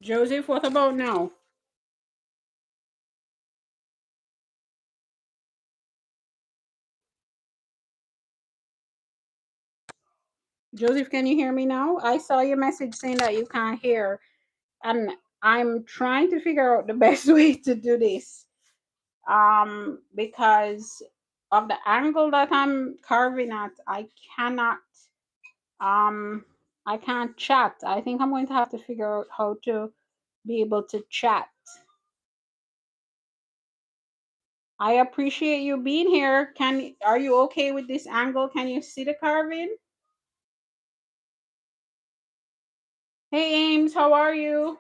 Joseph, what about now? Joseph, can you hear me now? I saw your message saying that you can't hear, and I'm trying to figure out the best way to do this. Because of the angle that I'm carving at, cannot um I can't chat. I think I'm going to have to figure out how to be able to chat. I appreciate you being here. Are you okay with this angle? Can you see the carving? Hey Ames, how are you?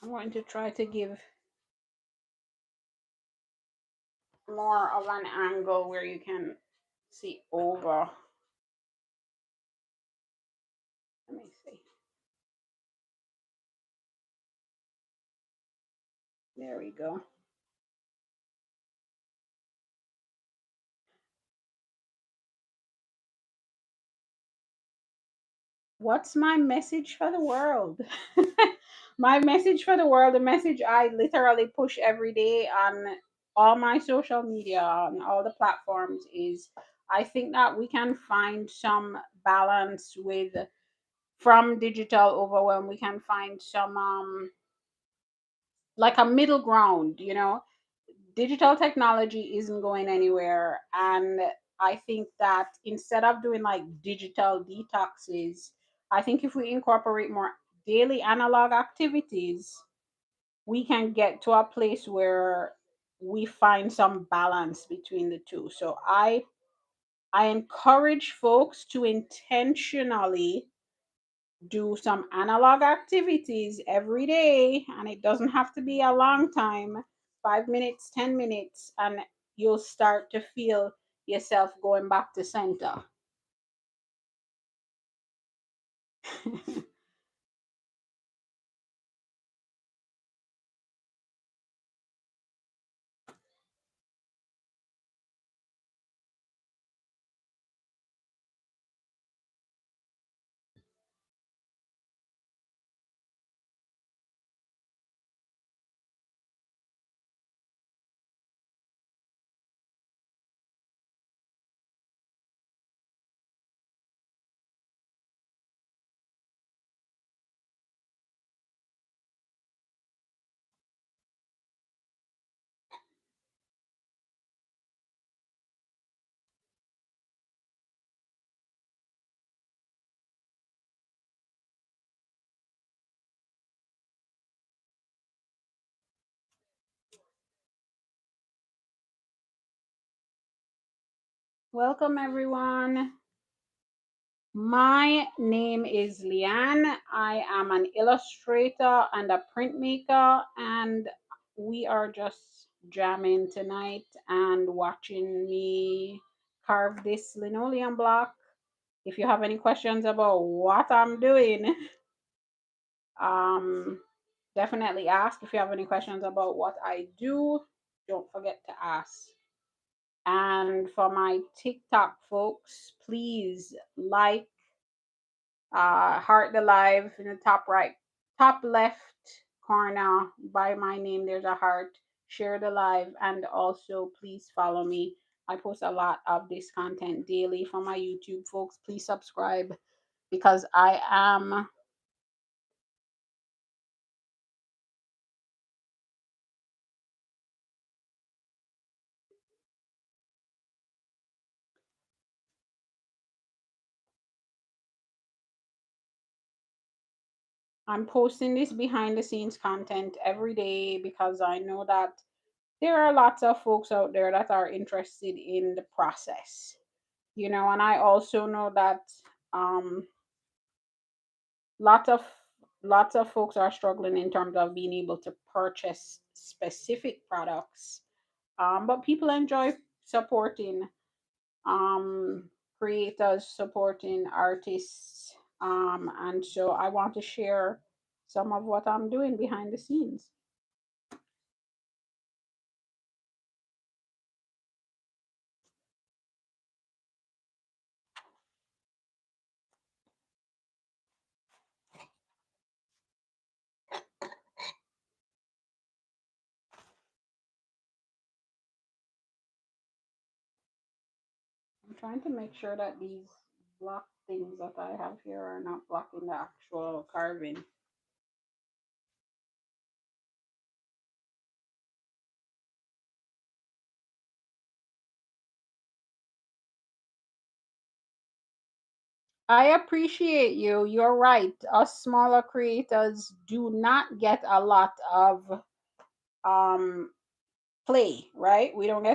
I'm going to try to give more of an angle where you can see over. Let me see. There we go. What's my message for the world? My message for the world, the message I literally push every day on all my social media, on all the platforms, is I think that we can find some balance with from digital overwhelm. We can find some like a middle ground, digital technology isn't going anywhere. And I think that instead of doing like digital detoxes, I think if we incorporate more daily analog activities, we can get to a place where we find some balance between the two. So I encourage folks to intentionally do some analog activities every day, and it doesn't have to be a long time, 5 minutes, 10 minutes, and you'll start to feel yourself going back to center. Welcome, everyone. My name is LeeAnn. I am an illustrator and a printmaker, and we are just jamming tonight and watching me carve this linoleum block. If you have any questions about what I'm doing, um, definitely ask. If you have any questions about what I do, don't forget to ask. And for my TikTok folks, please like, heart the live in the top right, top left corner by my name. There's a heart. Share the live, and also please follow me. I post a lot of this content daily for my YouTube folks. Please subscribe because I'm posting this behind the scenes content every day because I know that there are lots of folks out there that are interested in the process, and I also know that um, lots of lots of folks are struggling in terms of being able to purchase specific products. But people enjoy supporting um, creators, supporting artists, And so I want to share some of what I'm doing behind the scenes. I'm trying to make sure that these block things that I have here are not blocking the actual carving. I appreciate you. You're right. Us smaller creators do not get a lot of um play, right? We don't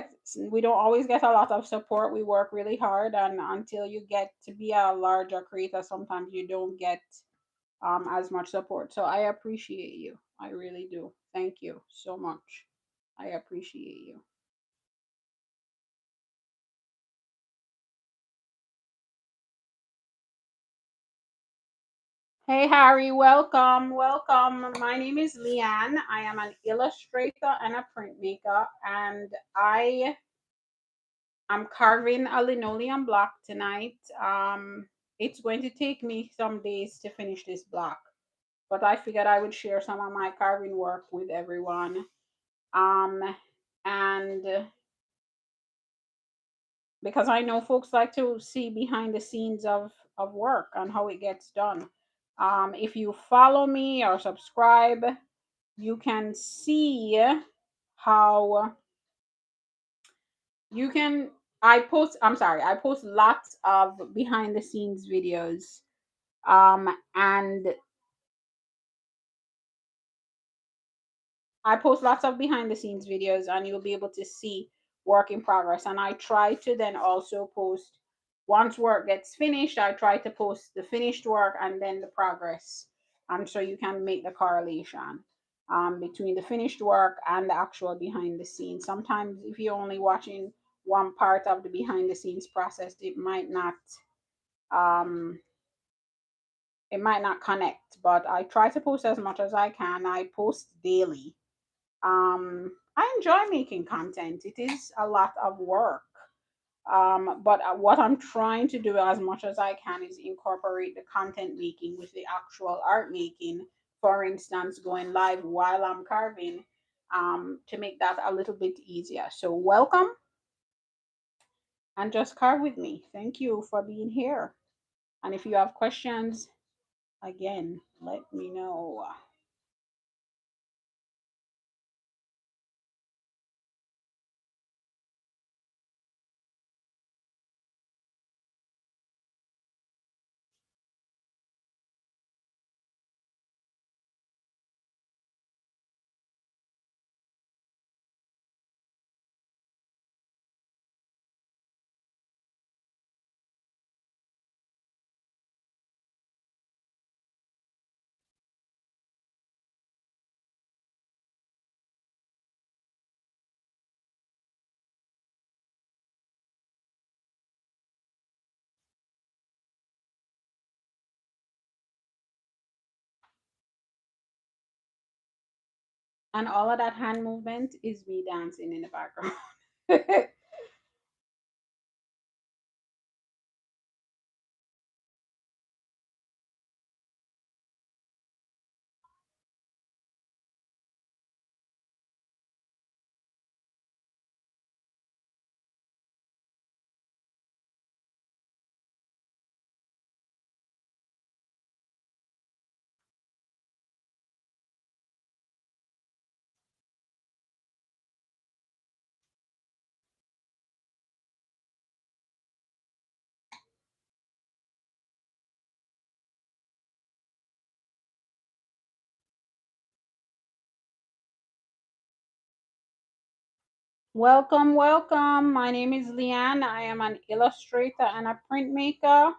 always get a lot of support. We work really hard, and until you get to be a larger creator, sometimes you don't get as much support. So I appreciate you. I really do. Thank you so much. I appreciate you. Hey Harry, welcome, welcome. My name is LeeAnn. I am an illustrator and a printmaker, and I'm carving a linoleum block tonight. It's going to take me some days to finish this block, but I figured I would share some of my carving work with everyone. Um, and because I know folks like to see behind the scenes of work and how it gets done. If you follow me or subscribe, you can see how you can I post lots of behind the scenes videos. And I post lots of behind the scenes videos, and you'll be able to see work in progress. And I try to then also post, once work gets finished, I try to post the finished work and then the progress. So you can make the correlation between the finished work and the actual behind the scenes. Sometimes, if you're only watching one part of the behind the scenes process, um, it might not connect. But I try to post as much as I can. I post daily. I enjoy making content. It is a lot of work. But what I'm trying to do as much as I can is incorporate the content making with the actual art making. For instance, going live while I'm carving, to make that a little bit easier. So welcome, and just carve with me. Thank you for being here. And if you have questions, again, let me know. And all of that hand movement is me dancing in the background. Welcome, welcome. My name is LeeAnn. I am an illustrator and a printmaker,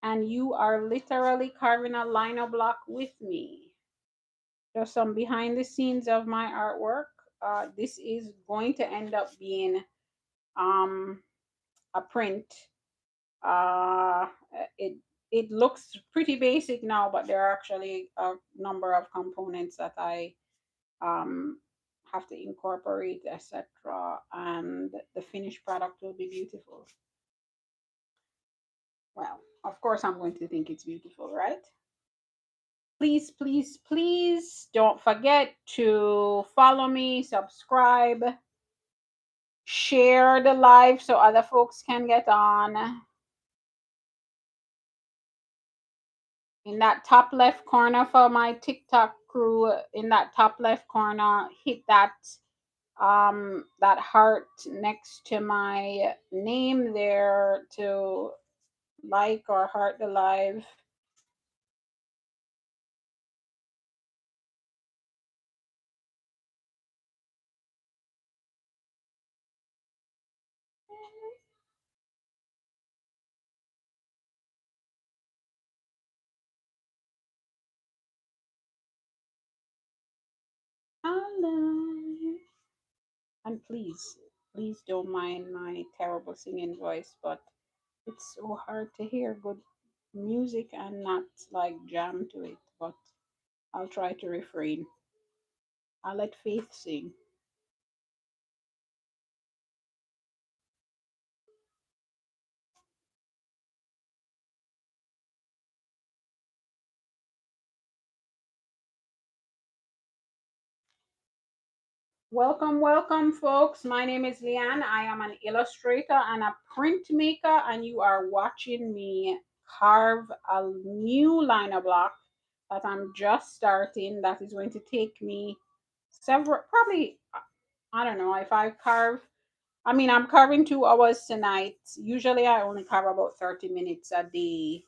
and you are literally carving a lino block with me. Just some behind the scenes of my artwork. This is going to end up being um, a print. Uh, it it looks pretty basic now, but there are actually a number of components that I um, have to incorporate, etc. And the finished product will be beautiful. Well, of course, I'm going to think it's beautiful, right? Please, please, please don't forget to follow me, subscribe, share the live so other folks can get on. In that top left corner for my TikTok crew, in that top left corner, hit that heart next to my name there to like or heart the live. Alive. And please, please don't mind my terrible singing voice, but it's so hard to hear good music and not like jam to it. But I'll try to refrain. I'll let Faith sing. Welcome, welcome, folks. My name is LeeAnn. I am an illustrator and a printmaker, and you are watching me carve a new liner block that I'm just starting. That is going to take me several, probably, I don't know, if I carve. I mean, I'm carving 2 hours tonight. Usually, I only carve about 30 minutes a day.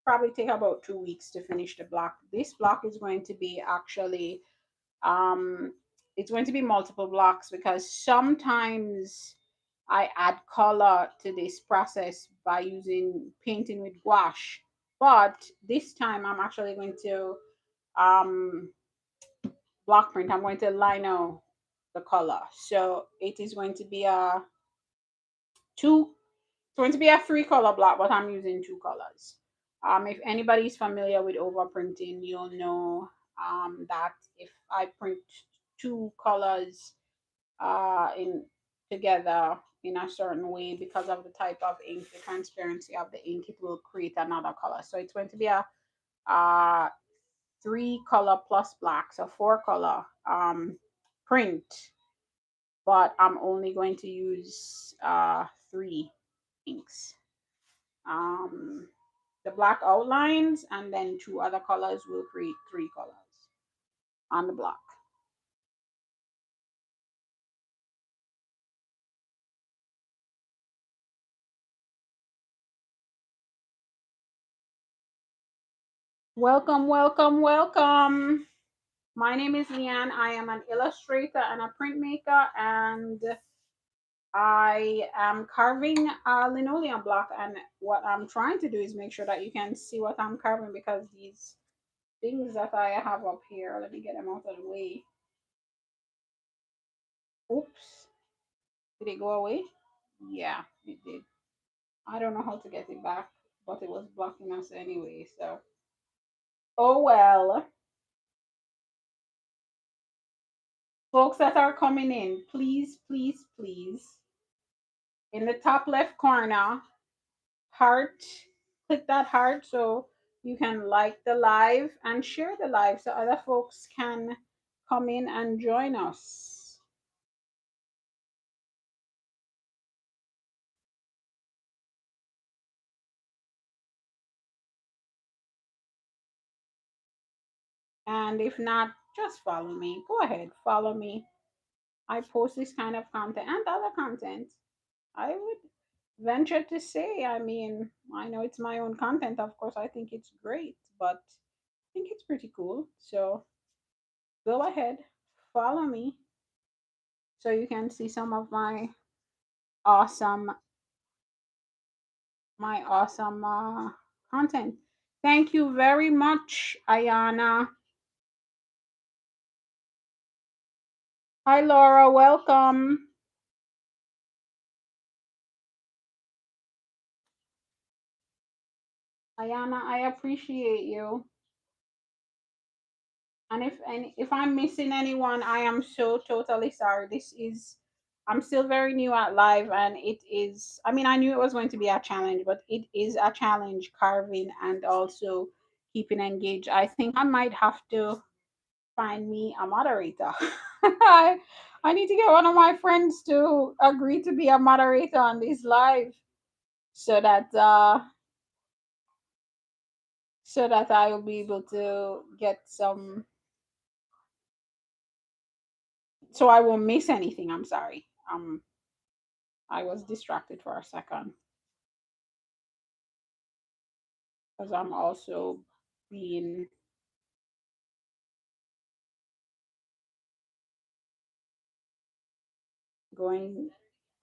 Probably take about 2 weeks to finish the block. This block is going to be actually um, it's going to be multiple blocks because sometimes I add color to this process by using painting with gouache. But this time I'm actually going to um, block print. I'm going to lino the color. So it is going to be a two, it's going to be a 3 color block, but I'm using 2 colors. If anybody's familiar with overprinting, you'll know that if I print 2 colors in together in a certain way because of the type of ink, the transparency of the ink, it will create another color. So it's going to be a uh, 3 color plus black, so 4 color print, but I'm only going to use 3 inks. Um, the black outlines and then 2 other colors will create 3 colors on the block. Welcome, welcome, welcome. My name is LeeAnn. I am an illustrator and a printmaker, and I am carving a linoleum block. And what I'm trying to do is make sure that you can see what I'm carving because these things that I have up here, let me get them out of the way. Oops. Did it go away? Yeah, it did. I don't know how to get it back, but it was blocking us anyway. So, oh well. Folks that are coming in, please, please, please, in the top left corner, heart, click that heart so you can like the live and share the live so other folks can come in and join us. And if not, just follow me. Go ahead, follow me. I post this kind of content and other content. I would venture to say, I mean, I know it's my own content, of course, I think it's great, but I think it's pretty cool. So go ahead, follow me so you can see some of awesome, my awesome content. Thank you very much, Ayana. Hi, Laura. Welcome. Ayana, I appreciate you. And if I'm missing anyone, I am so totally sorry. I'm still very new at live, and it is. I mean, I knew it was going to be a challenge, but it is a challenge carving and also keeping engaged. I think I might have to find me a moderator. I need to get one of my friends to agree to be a moderator on this live, so that I will be able to get some, so I won't miss anything. I'm sorry. I was distracted for a second because I'm also being going,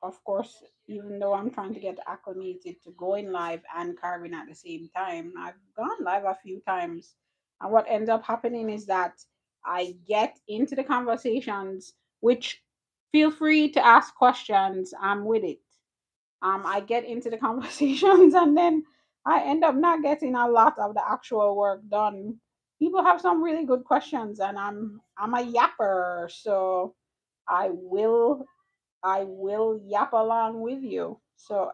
of course, even though I'm trying to get acclimated to going live and carving at the same time. I've gone live a few times, and what ends up happening is that I get into the conversations, which, feel free to ask questions. I'm with it. I get into the conversations, and then I end up not getting a lot of the actual work done. People have some really good questions, and I'm a yapper, so I will I will yap along with you. So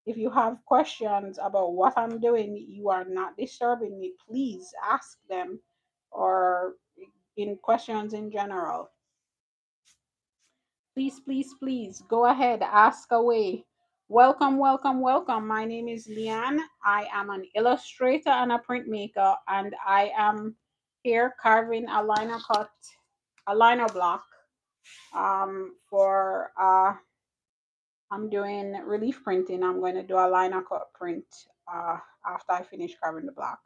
if you have questions about what I'm doing, you are not disturbing me. Please ask them, or in questions in general. Please, please, please go ahead, ask away. Welcome, welcome, welcome. My name is LeeAnn. I am an illustrator and a printmaker, and I am here carving a liner block for I'm doing relief printing. I'm going to do a liner cut print after I finish carving the block.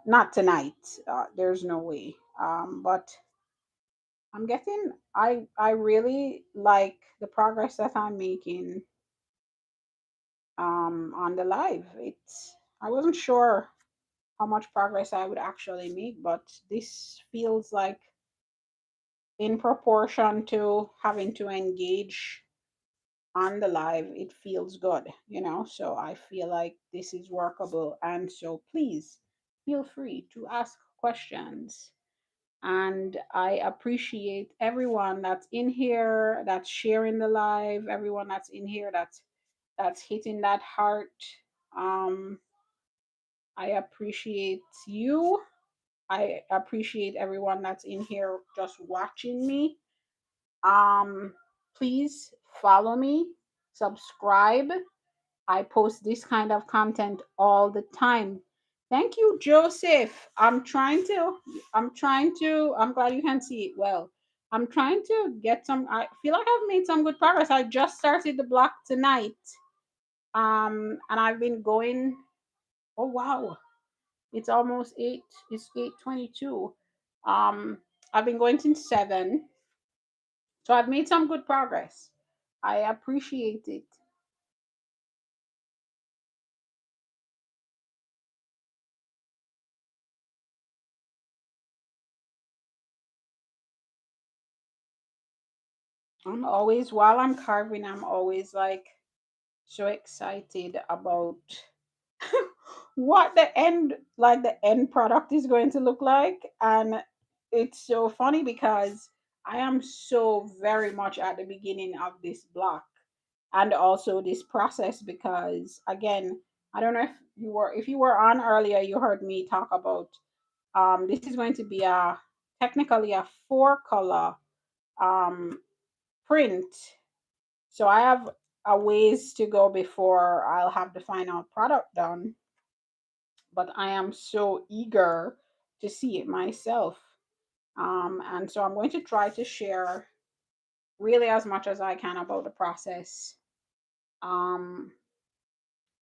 Not tonight. There's no way. But I really like the progress that I'm making on the live. I wasn't sure how much progress I would actually make, but this feels like, in proportion to having to engage on the live, it feels good, so I feel like this is workable. And so please feel free to ask questions. And I appreciate everyone that's in here, that's sharing the live, everyone that's in here, that's hitting that heart. I appreciate you. I appreciate everyone that's in here just watching me. um Please follow me, subscribe. I post this kind of content all the time. Thank you, Joseph. I'm glad you can see it well. I'm trying to get some, I feel like I've made some good progress. I just started the block tonight. And I've been going, oh wow, it's almost 8, it's 8:22. Um, I've been going since 7. So I've made some good progress. I appreciate it. While I'm carving, I'm always like so excited about what the end product is going to look like. And it's so funny because I am so very much at the beginning of this block and also this process, because again, I don't know if you were on earlier, you heard me talk about this is going to be a technically a 4 color um print. So I have a ways to go before I'll have the final product done, but I am so eager to see it myself. And so I'm going to try to share really as much as I can about the process um,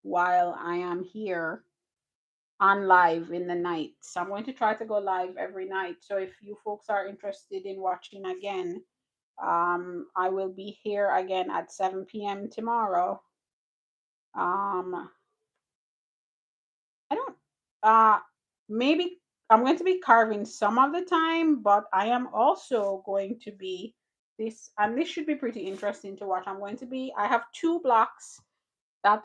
while I am here on live in the night. So I'm going to try to go live every night. So if you folks are interested in watching again, I will be here again at 7 p.m. tomorrow. Um, I don't. Maybe I'm going to be carving some of the time, but I am also going to be this, and this should be pretty interesting to watch. I have 2 blocks that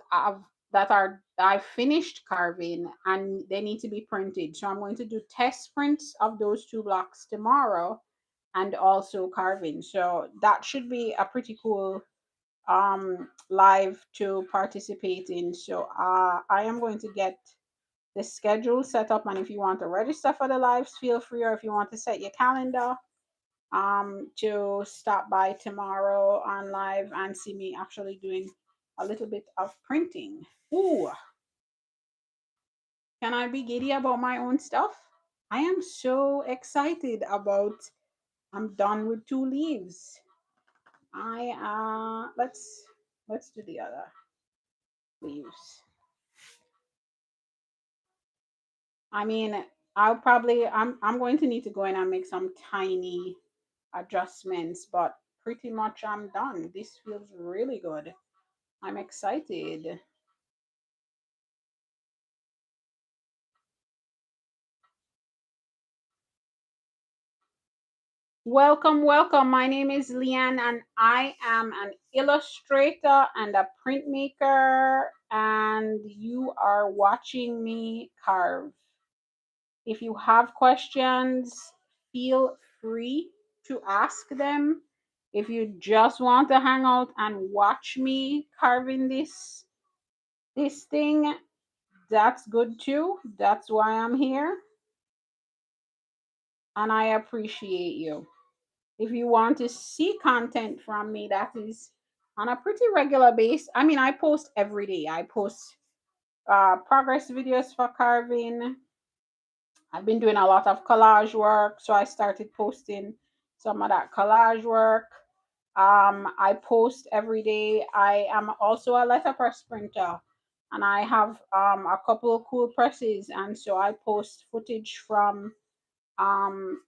that are I finished carving and they need to be printed. So I'm going to do test prints of those two blocks tomorrow and also carving. So that should be a pretty cool live to participate in. So I am going to get the schedule set up, and if you want to register for the lives, feel free, or if you want to set your calendar to stop by tomorrow on live and see me actually doing a little bit of printing. Ooh, can I be giddy about my own stuff? I am so excited about I'm done with two leaves. I let's do the other leaves. I mean, I'm going to need to go in and make some tiny adjustments, but pretty much I'm done. This feels really good. I'm excited. Welcome, welcome. My name is LeeAnn, and I am an illustrator and a printmaker, and you are watching me carve. If you have questions, feel free to ask them. If you just want to hang out and watch me carving this thing, that's good too. That's why I'm here, and I appreciate you. If you want to see content from me that is on a pretty regular base, I mean, I post every day. I post progress videos for carving. I've been doing a lot of collage work, so I started posting some of that collage work. I post every day. I am also a letterpress printer, and I have a couple of cool presses, and so I post footage from um,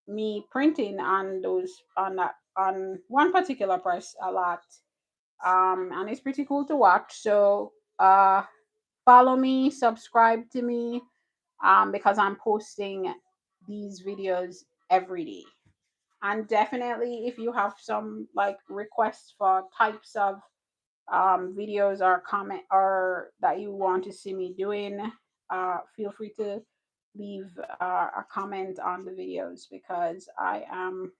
me printing on those on one particular press a lot, and it's pretty cool to watch. So follow me, subscribe to me, because I'm posting these videos every day. And definitely, if you have some like requests for types of videos or comment or that you want to see me doing, feel free to leave a comment on the videos because I am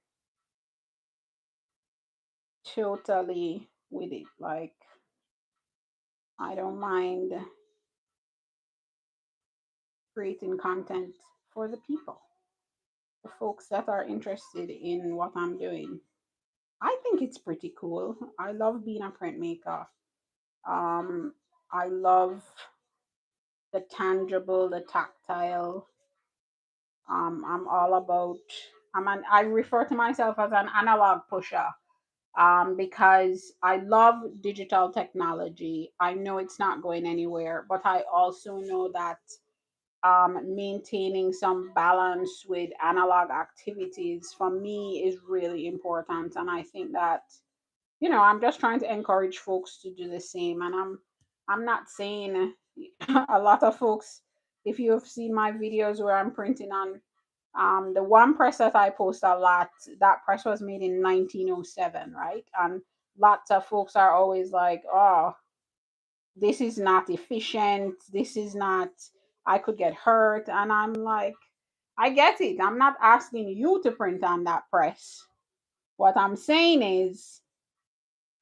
totally with it. Like, I don't mind creating content for the people, the folks that are interested in what I'm doing. I think it's pretty cool. I love being a printmaker. Um, I love the tangible, the tactile. I'm all about. I refer to myself as an analog pusher. Because I love digital technology. I know it's not going anywhere, but I also know that maintaining some balance with analog activities for me is really important. And I think that, I'm just trying to encourage folks to do the same. And I'm not saying a lot of folks, if you've seen my videos where I'm printing on the one press that I post a lot, that press was made in 1907, right? And lots of folks are always like, oh, this is not efficient. This is not, I could get hurt. And I'm like, I get it. I'm not asking you to print on that press. What I'm saying is,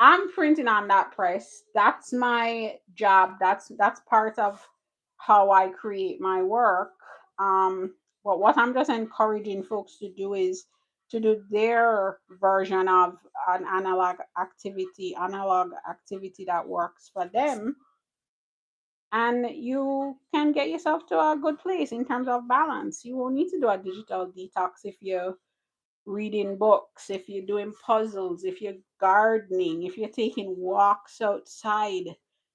I'm printing on that press. That's my job. That's part of how I create my work. But what I'm just encouraging folks to do is to do their version of an analog activity that works for them, and you can get yourself to a good place in terms of balance. You won't need to do a digital detox if you're reading books, if you're doing puzzles, if you're gardening, if you're taking walks outside.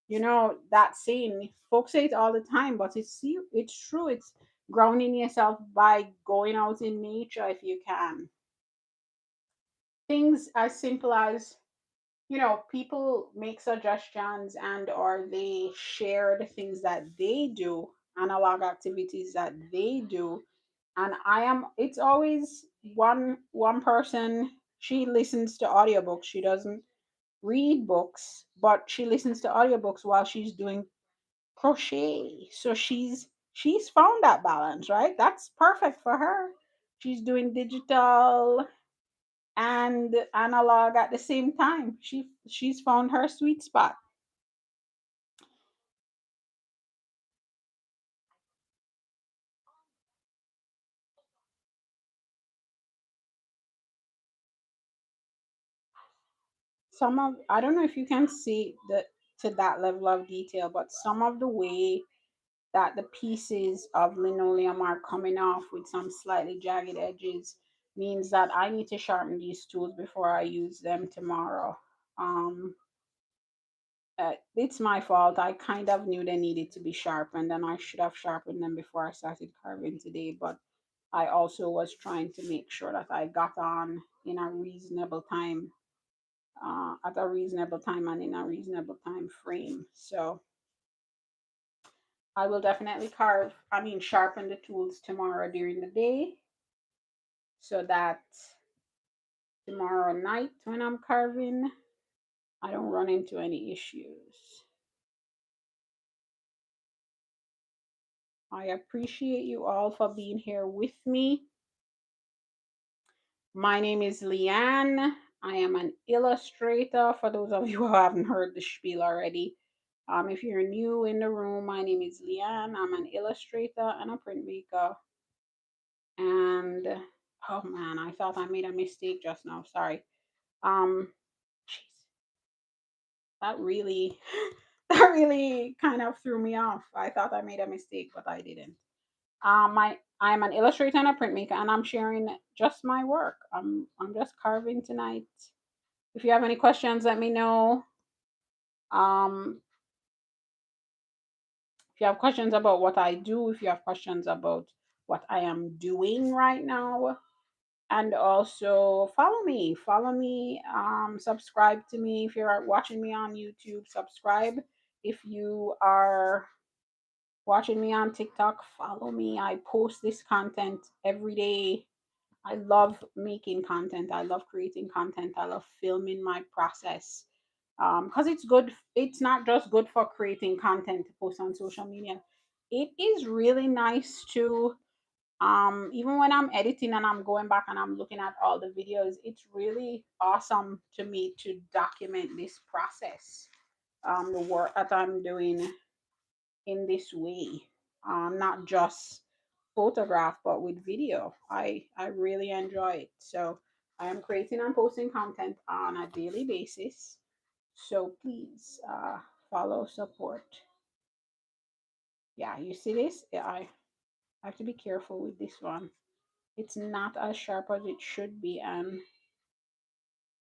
That saying, folks say it all the time, but it's true. It's grounding yourself by going out in nature if you can. Things as simple as, people make suggestions and or they share the things that they do, analog activities that they do, and it's always one person. She listens to audiobooks. She doesn't read books, but she listens to audiobooks while she's doing crochet. So she's found that balance, right? That's perfect for her. She's doing digital and analog at the same time. She's found her sweet spot. Some of, I don't know if you can see the to that level of detail, but some of the way that the pieces of linoleum are coming off with some slightly jagged edges means that I need to sharpen these tools before I use them tomorrow. Um, it's my fault. I kind of knew they needed to be sharpened, and I should have sharpened them before I started carving today. But I also was trying to make sure that I got on in a reasonable time, at a reasonable time, and in a reasonable time frame. So I will definitely sharpen the tools tomorrow during the day so that tomorrow night when I'm carving, I don't run into any issues. I appreciate you all for being here with me. My name is LeeAnn. I am an illustrator. For those of you who haven't heard the spiel already, if you're new in the room, my name is LeeAnn. I'm an illustrator and a printmaker. And oh man, I thought I made a mistake just now. Sorry. Jeez, that really, that really kind of threw me off. I thought I made a mistake, but I didn't. I'm an illustrator and a printmaker, and I'm sharing just my work. I'm just carving tonight. If you have any questions, let me know. Um, if you have questions about what I do, if you have questions about what I am doing right now, and also follow me, subscribe to me if you're watching me on YouTube, subscribe if you are watching me on TikTok, follow me. I post this content every day. I love making content. I love creating content. I love filming my process. Because it's good. It's not just good for creating content to post on social media. It is really nice to, even when I'm editing and I'm going back and I'm looking at all the videos, it's really awesome to me to document this process, the work that I'm doing in this way, not just photograph but with video. I really enjoy it. So I am creating and posting content on a daily basis. So please, follow, support. Yeah, you see this? Yeah, I have to be careful with this one. It's not as sharp as it should be, and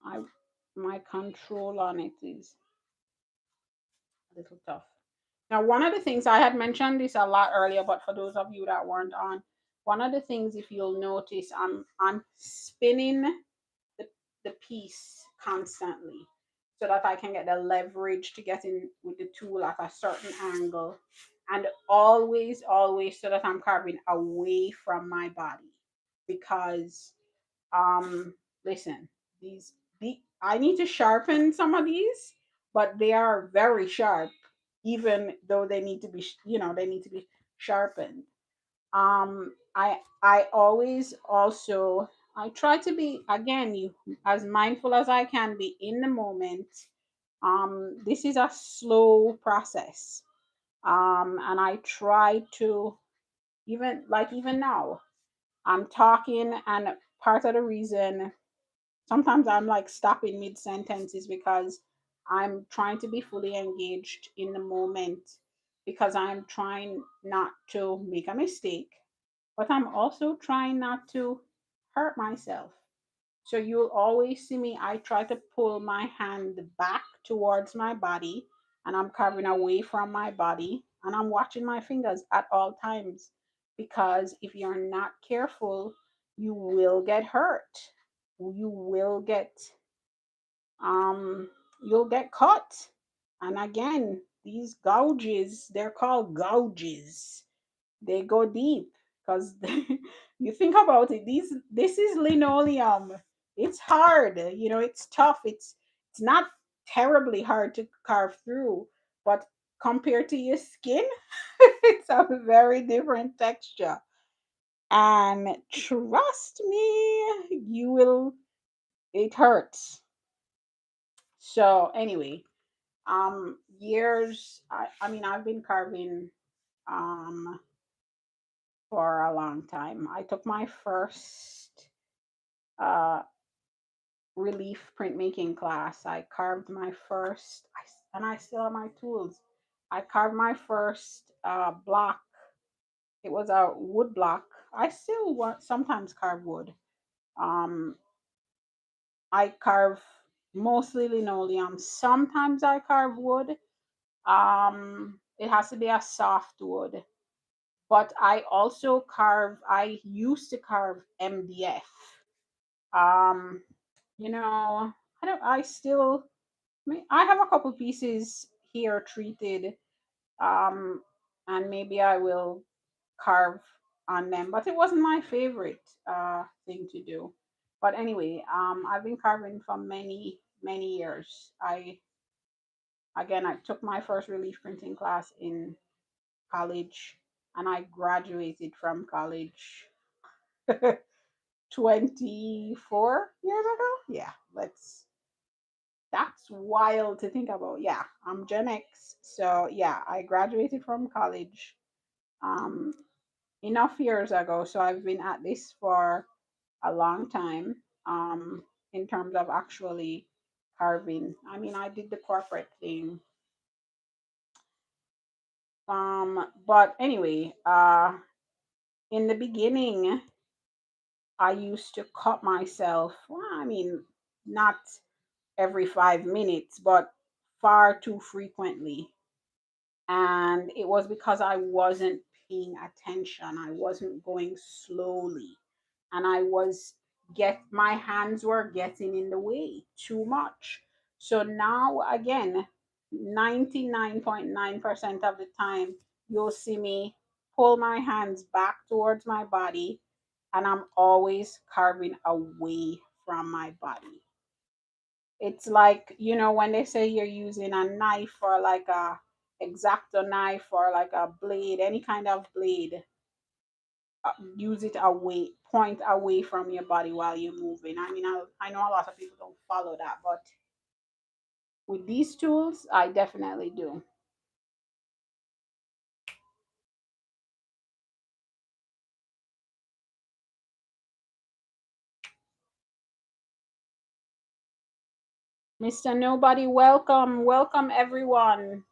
I my control on it is a little tough. Now, one of the things I had mentioned this a lot earlier, but for those of you that weren't on, one of the things, if you'll notice, I'm spinning the, the piece constantly so that I can get the leverage to get in with the tool at a certain angle, and always so that I'm carving away from my body. Because listen, these I need to sharpen some of these, but they are very sharp, even though they need to be, they need to be sharpened. I always also, I try to be, again, you, as mindful as I can be in the moment. This is a slow process. And I try to, even now, I'm talking, and part of the reason sometimes I'm like stopping mid sentence is because I'm trying to be fully engaged in the moment, because I'm trying not to make a mistake, but I'm also trying not to hurt myself. So you'll always see me, I try to pull my hand back towards my body, and I'm carving away from my body, and I'm watching my fingers at all times, because if you're not careful, you will get hurt. You will get, um you'll get caught. And again, these gouges, they're called gouges, they go deep, because you think about it, this is linoleum. It's hard, it's tough. It's not terribly hard to carve through, but compared to your skin, it's a very different texture. And trust me, you will, it hurts. So anyway, years, I mean, I've been carving um for a long time. I took my first uh relief printmaking class. I carved my first, and I still have my tools. I carved my first block. It was a wood block. I still want sometimes carve wood. Um, I carve mostly linoleum. Sometimes I carve wood. It has to be a soft wood. But I also carve. I used to carve MDF. Um, you know, I don't. I still. I mean, I have a couple pieces here treated, um, and maybe I will carve on them. But it wasn't my favorite thing to do. But anyway, I've been carving for many years. I took my first relief printing class in college, and I graduated from college 24 years ago. Yeah, that's wild to think about. Yeah, I'm Gen X. So yeah, I graduated from college um enough years ago. So I've been at this for a long time in terms of actually carving. I mean, I did the corporate thing. But anyway, in the beginning, I used to cut myself. Well, I mean, not every 5 minutes, but far too frequently. And it was because I wasn't paying attention. I wasn't going slowly, and I was get my hands were getting in the way too much. So now again, 99.9% of the time you'll see me pull my hands back towards my body, and I'm always carving away from my body. It's like, when they say you're using a knife, or like a exacto knife, or like a blade, any kind of blade, use it away, point away from your body while you're moving. I mean, I know a lot of people don't follow that, but with these tools, I definitely do. Mr. Nobody, welcome, welcome everyone.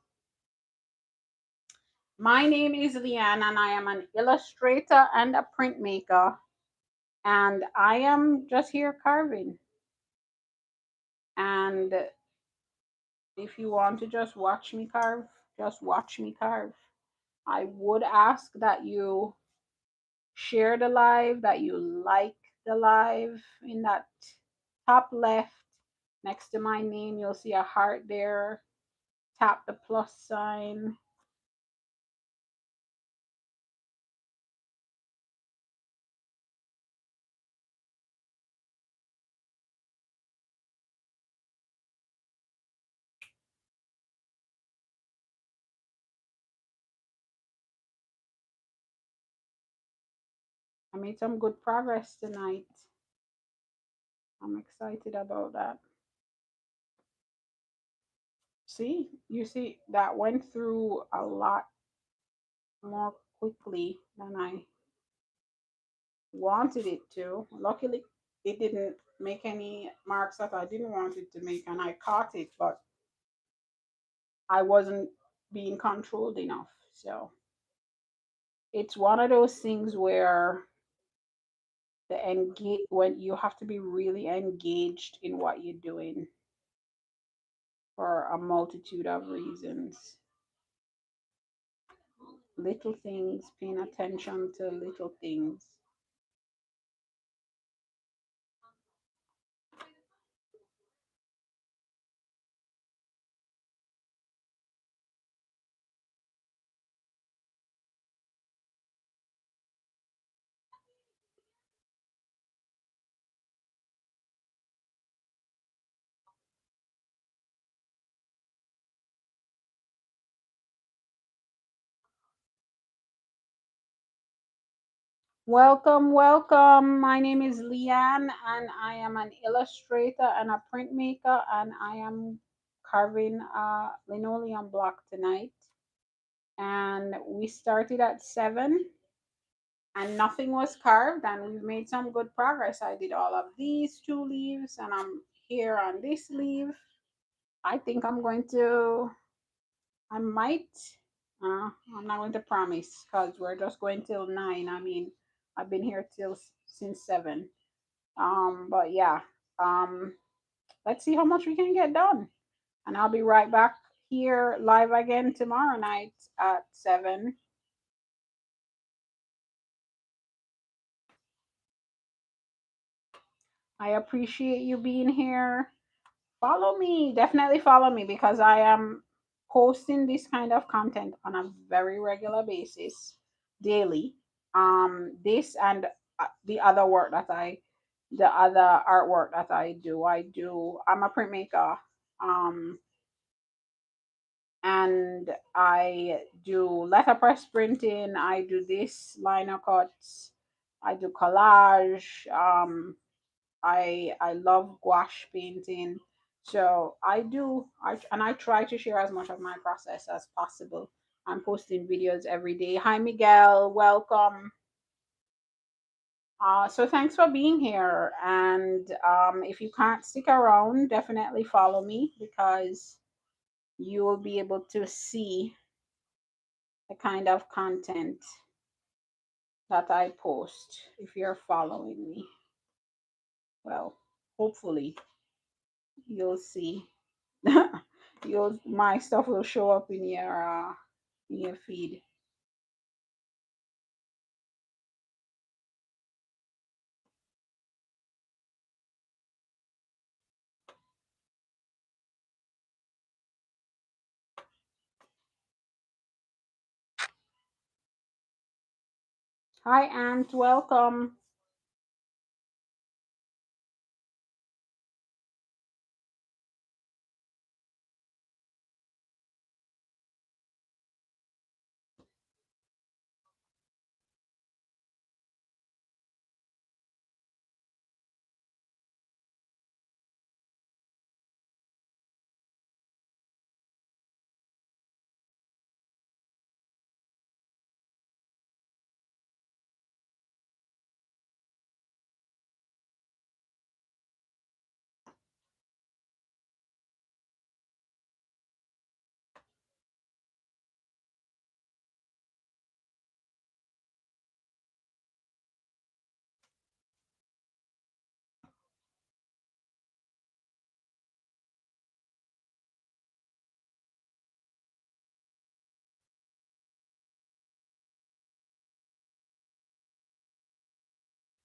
My name is LeeAnn, and I am an illustrator and a printmaker, and I am just here carving. And if you want to just watch me carve, just watch me carve. I would ask that you share the live, that you like the live. In that top left next to my name, you'll see a heart there. Tap the plus sign. I made some good progress tonight. I'm excited about that. See, you see, that went through a lot more quickly than I wanted it to. Luckily, it didn't make any marks that I didn't want it to make, and I caught it, but I wasn't being controlled enough. So it's one of those things where when you have to be really engaged in what you're doing for a multitude of reasons. Little things, paying attention to little things. Welcome, welcome. My name is LeeAnn, and I am an illustrator and a printmaker, and I am carving a linoleum block tonight. And we started at 7, and nothing was carved, and we've made some good progress. I did all of these 2 leaves, and I'm here on this leaf. I think I might, I'm not going to promise because we're just going till 9. I mean, I've been here since 7. But yeah, um, let's see how much we can get done. And I'll be right back here live again tomorrow night at 7. I appreciate you being here. Follow me, definitely follow me because I am posting this kind of content on a very regular basis, daily. This and the other work that the other artwork that I'm a printmaker. Um, and I do letterpress printing. I do this liner cuts. I do collage. I love gouache painting. So and I try to share as much of my process as possible. I'm posting videos every day. Hi, Miguel. Welcome. So thanks for being here. And if you can't stick around, definitely follow me because you will be able to see the kind of content that I post if you're following me. Well, hopefully you'll see. My stuff will show up in your feed. Hi, Aunt. Welcome.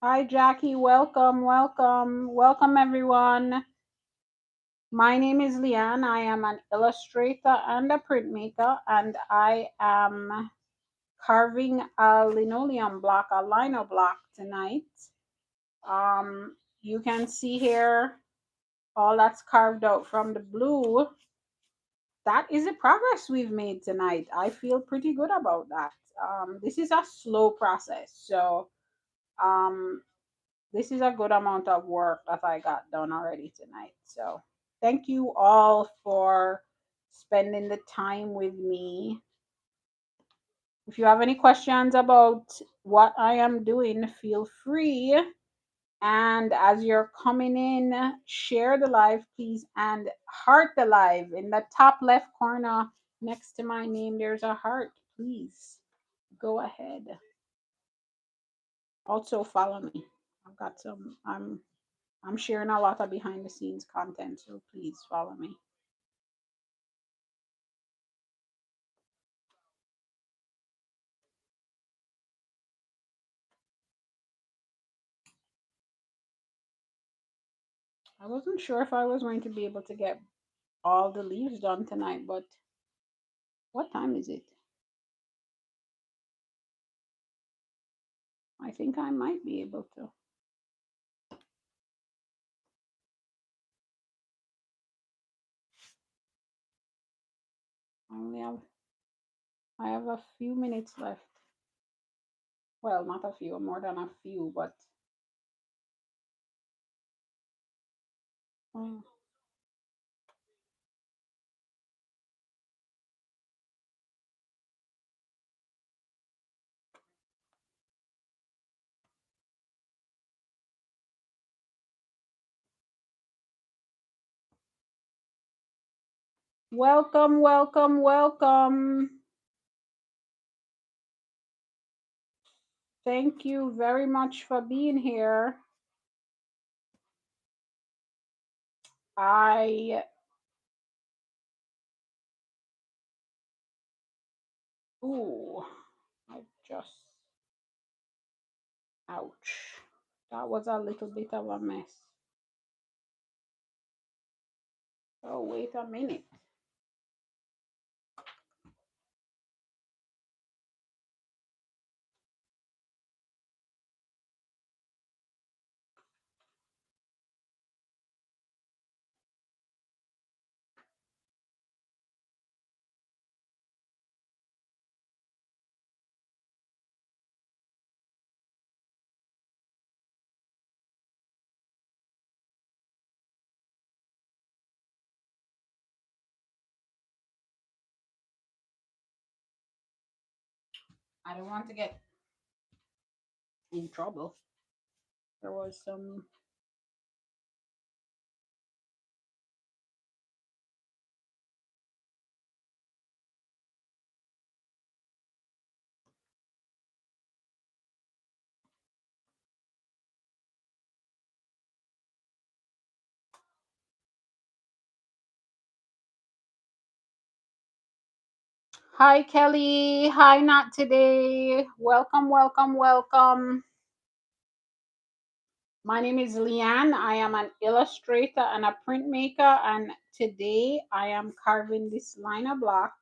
Hi, Jackie. Welcome, welcome, welcome, everyone. My name is LeeAnn. I am an illustrator and a printmaker, and I am carving a linoleum block, a lino block tonight. You can see here all that's carved out from the blue. That is the progress we've made tonight. I feel pretty good about that. This is a slow process, so um, this is a good amount of work that I got done already tonight. So thank you all for spending the time with me. If you have any questions about what I am doing, feel free. And as you're coming in, share the live, please, and heart the live. In the top left corner next to my name, there's a heart. Please go ahead. Also follow me. I've got some I'm sharing a lot of behind the scenes content, so please follow me. I wasn't sure if I was going to be able to get all the leaves done tonight, but what time is it? I think I might be able to. I only have I have a few minutes left. Well, not a few, more than a few, but mm. Welcome, welcome, welcome. Thank you very much for being here. I, ooh, I just, ouch. That was a little bit of a mess. Oh, wait a minute. I don't want to get in trouble. There was some. Hi, Kelly. Hi, not today. Welcome, welcome, welcome. My name is LeeAnn. I am an illustrator and a printmaker, and today I am carving this liner block.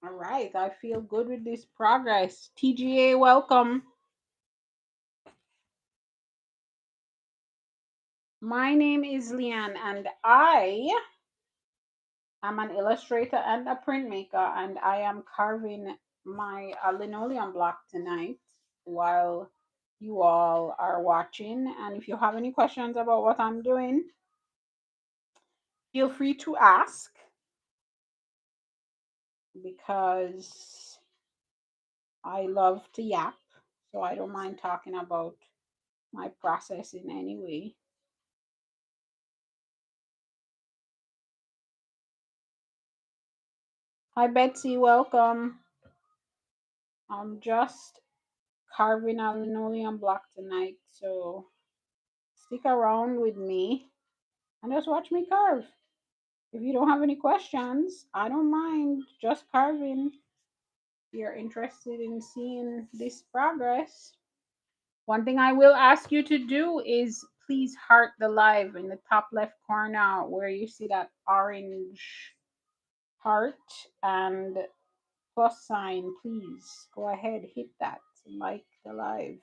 All right, I feel good with this progress. TGA, welcome. My name is LeeAnn, and I am an illustrator and a printmaker, and I am carving my linoleum block tonight while you all are watching. And if you have any questions about what I'm doing, feel free to ask because I love to yap, so I don't mind talking about my process in any way. Hi, Betsy, welcome. I'm just carving a linoleum block tonight, so stick around with me and just watch me carve. If you don't have any questions, I don't mind just carving. If you're interested in seeing this progress, one thing I will ask you to do is please heart the live in the top left corner where you see that orange heart and plus sign. Please go ahead, hit that, like the live.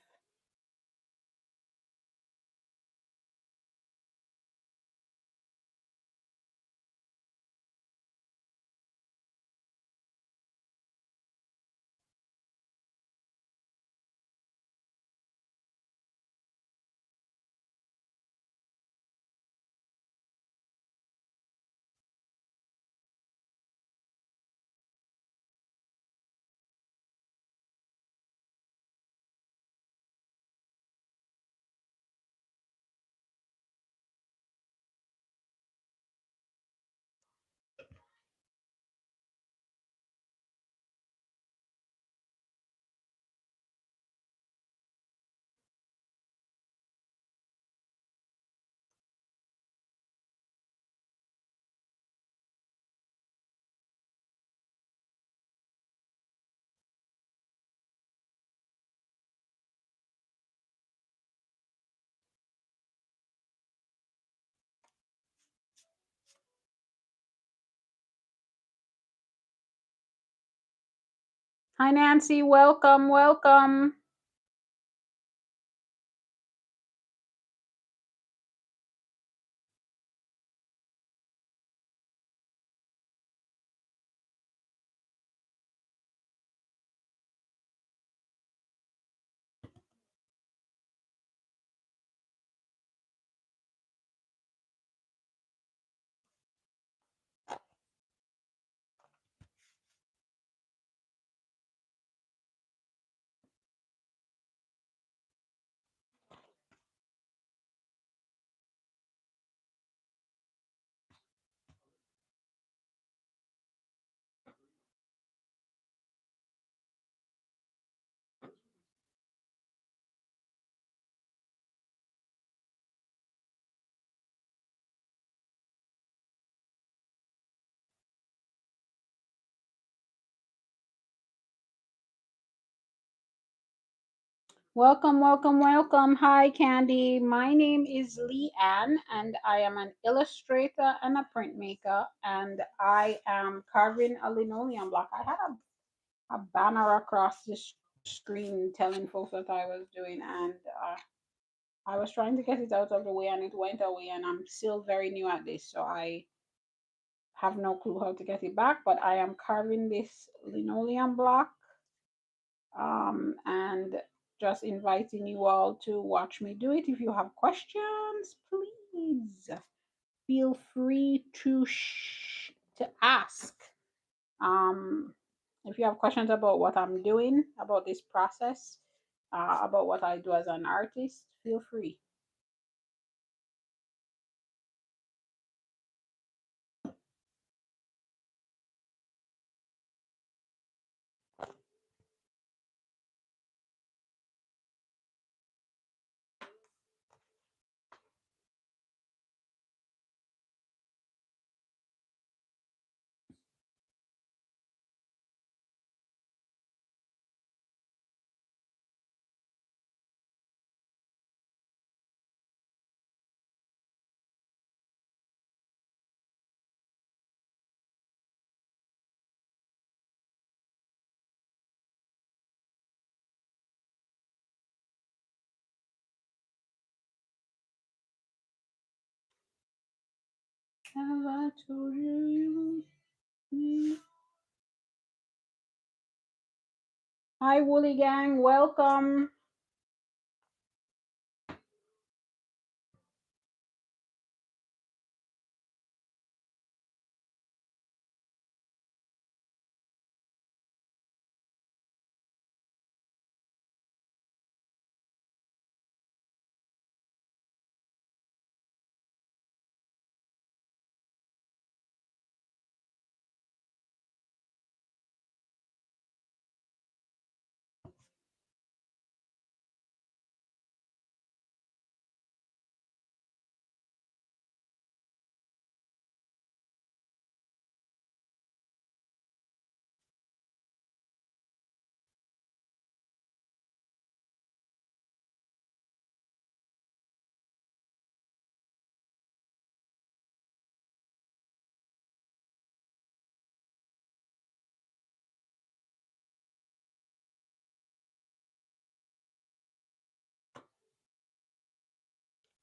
Hi, Nancy. Welcome, welcome. Welcome, welcome, welcome. Hi, Candy. My name is LeeAnn, and I am an illustrator and a printmaker, and I am carving a linoleum block. I had a banner across the screen telling folks what I was doing, and I was trying to get it out of the way, and it went away, and I'm still very new at this, so I have no clue how to get it back, but I am carving this linoleum block, and just inviting you all to watch me do it. If you have questions, please feel free to ask. Um, if you have questions about what I'm doing, about this process, about what I do as an artist, feel free. Have I told you? Hi, Woolly Gang, welcome.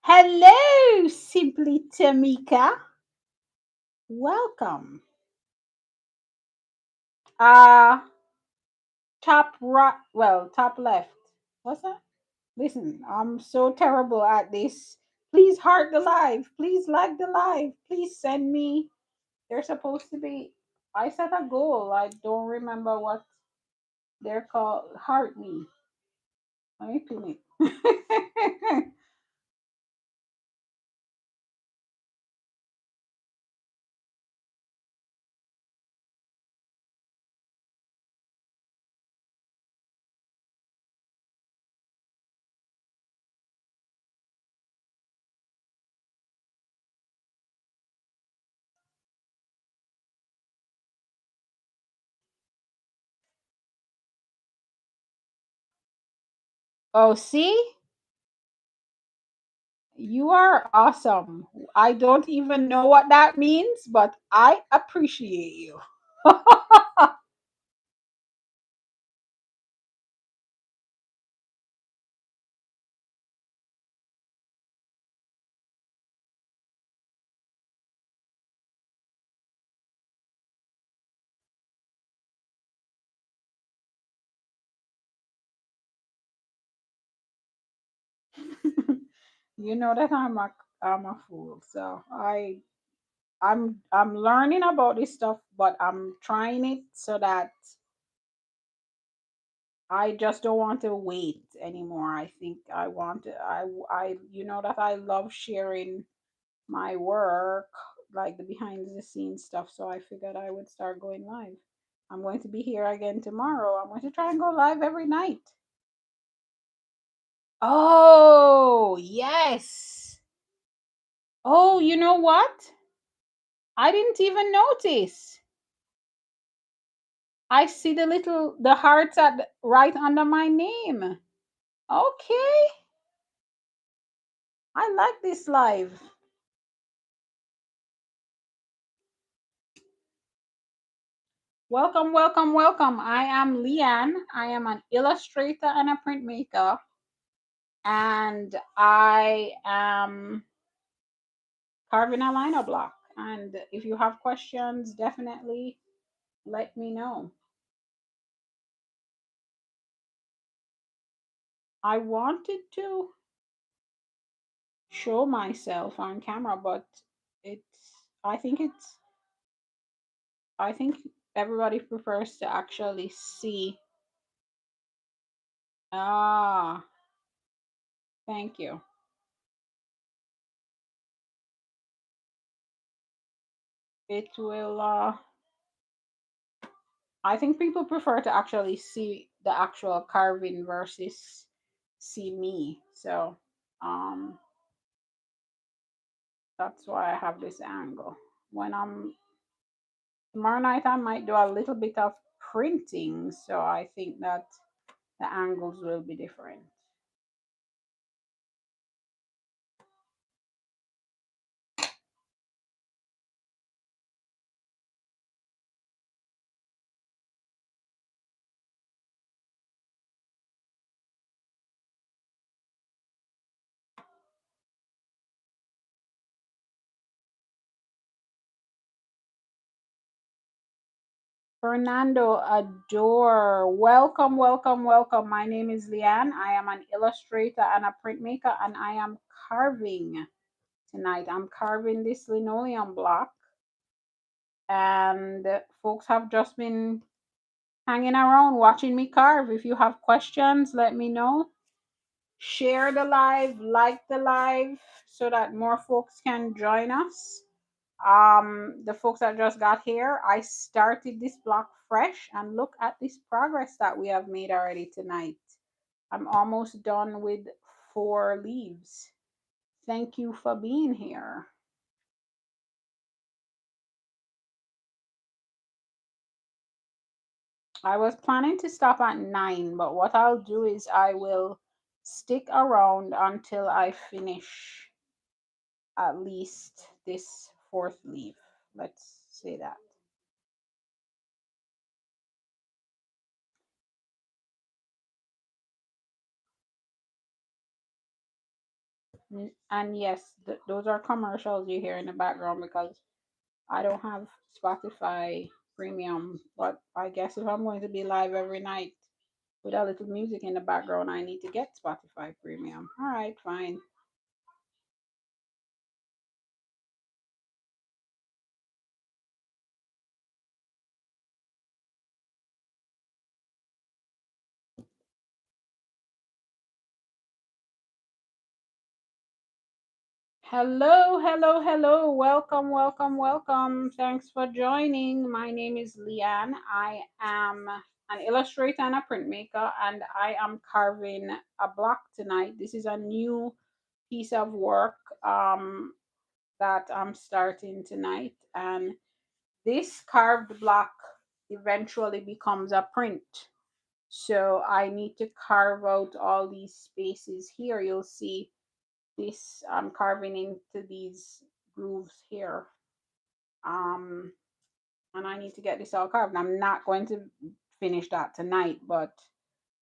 Hello, Simply Tamika. Welcome. Uh top right, well, top left. What's that? Listen, I'm so terrible at this. Please heart the live. Please like the live. Please send me. They're supposed to be. I set a goal. I don't remember what they're called. Heart me. Let me pin it. Oh, see? You are awesome. I don't even know what that means, but I appreciate you. You know that I'm a fool. So I'm learning about this stuff, but I'm trying it so that I just don't want to wait anymore. I think I want to I you know that I love sharing my work, like the behind the scenes stuff, so I figured I would start going live. I'm going to be here again tomorrow. I'm going to try and go live every night. Oh, yes. Oh, you know what? I didn't even notice. I see the hearts right under my name. Okay. I like this live. Welcome, welcome, welcome. I am LeeAnn. I am an illustrator and a printmaker, and I am carving a liner block. And if you have questions, definitely let me know. I wanted to show myself on camera, but I think I think everybody prefers to actually see. Ah, thank you. It will, I think people prefer to actually see the actual carving versus see me. So, um, that's why I have this angle. When I'm tomorrow night, I might do a little bit of printing, so I think that the angles will be different. Fernando Adore, welcome, welcome, welcome. My name is LeeAnn. I am an illustrator and a printmaker, and I am carving tonight. I'm carving this linoleum block, and folks have just been hanging around watching me carve. If you have questions, let me know. Share the live, like the live, so that more folks can join us. The folks that just got here, I started this block fresh, and look at this progress that we have made already tonight. I'm almost done with 4 leaves. Thank you for being here. I was planning to stop at 9, but what I'll do is I will stick around until I finish at least this 4th leaf. Let's say that. And yes, those are commercials you hear in the background because I don't have Spotify Premium. But I guess if I'm going to be live every night with a little music in the background, I need to get Spotify Premium. All right, fine. Hello, hello, hello. Welcome, welcome, welcome. Thanks for joining. My name is LeeAnn. I am an illustrator and a printmaker, and I am carving a block tonight. This is a new piece of work that I'm starting tonight. And this carved block eventually becomes a print. So I need to carve out all these spaces here. You'll see this I'm carving into these grooves here. Um, and I need to get this all carved. I'm not going to finish that tonight, but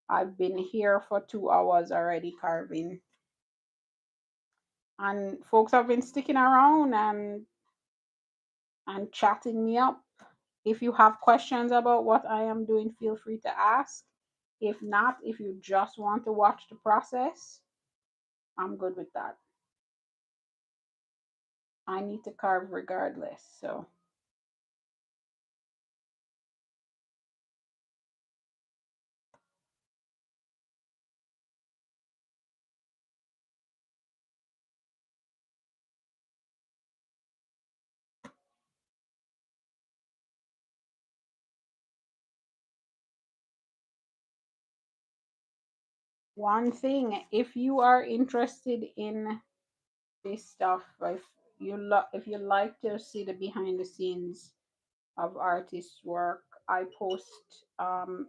I've been here for 2 hours already carving. And folks have been sticking around and chatting me up. If you have questions about what I am doing, feel free to ask. If not, if you just want to watch the process, I'm good with that. I need to carve regardless. So one thing, if you are interested in this stuff, if you like to see the behind the scenes of artists' work, I post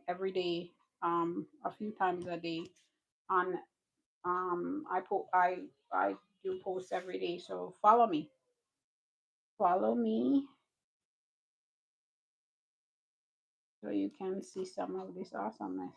every day, a few times a day on I do post every day. So follow me, so you can see some of this awesomeness.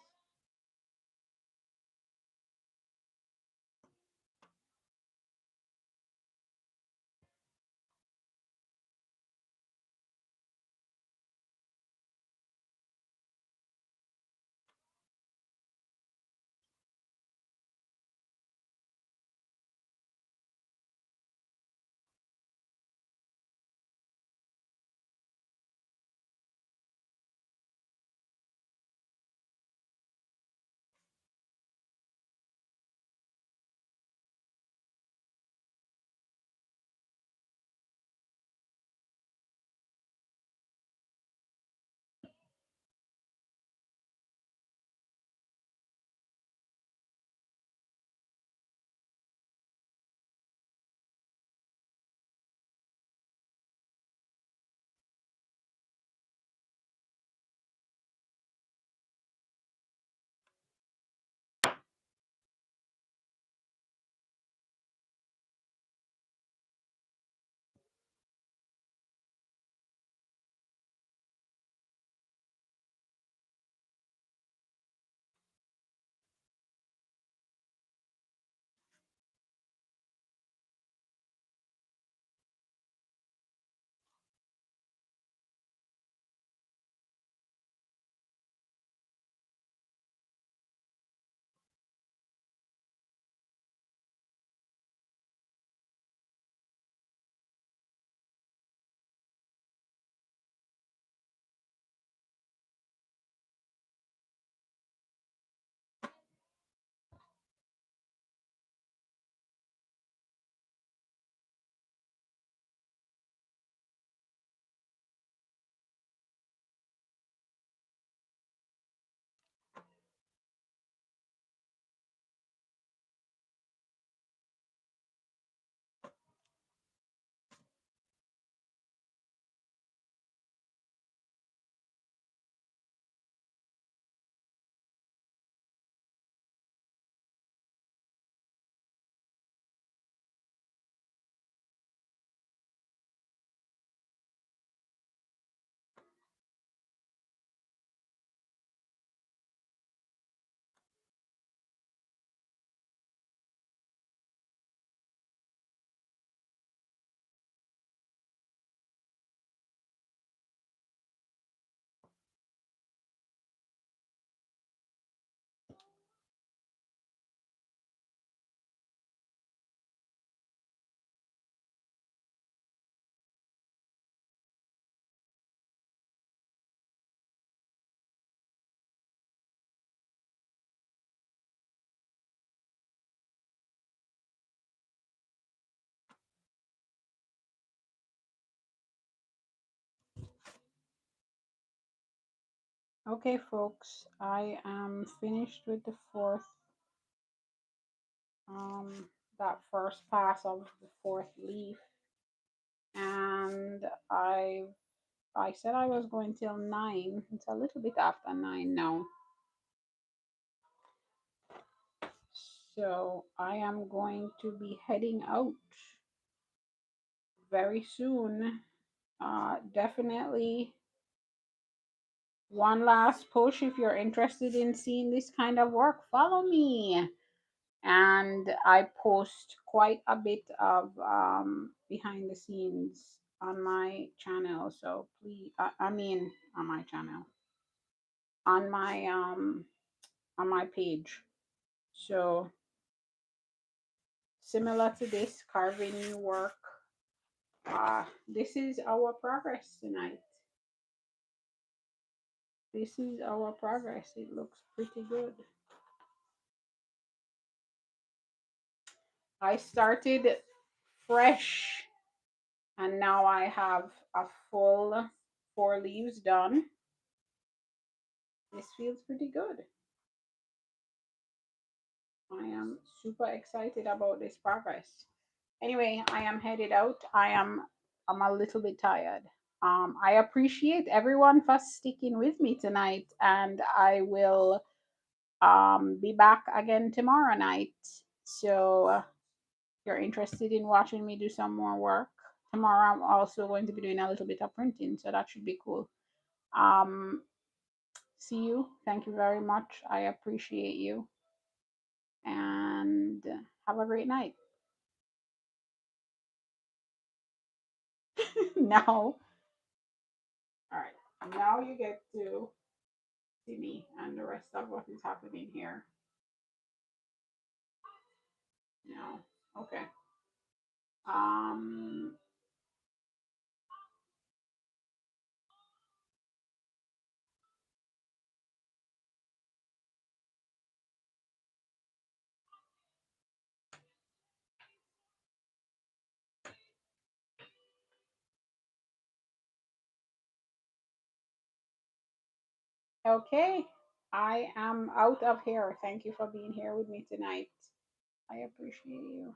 Okay, folks, I am finished with the fourth, um, that first pass of the fourth leaf, and I said I was going till 9. It's a little bit after 9 now, so I am going to be heading out very soon. Definitely one last push if you're interested in seeing this kind of work. Follow me. And I post quite a bit of behind the scenes on my channel. So please, I mean, on my channel, on my page. So similar to this carving work. This is our progress tonight. This is our progress. It looks pretty good. I started fresh and now I have a full 4 leaves done. This feels pretty good. I am super excited about this progress. Anyway, I am headed out. I'm a little bit tired. I appreciate everyone for sticking with me tonight, and I will be back again tomorrow night. So if you're interested in watching me do some more work tomorrow, I'm also going to be doing a little bit of printing, so that should be cool. Um, See you. Thank you very much. I appreciate you, and have a great night. Now, all right. Now you get to see me and the rest of what is happening here. No. Okay. Um. Okay. I am out of here. Thank you for being here with me tonight. I appreciate you.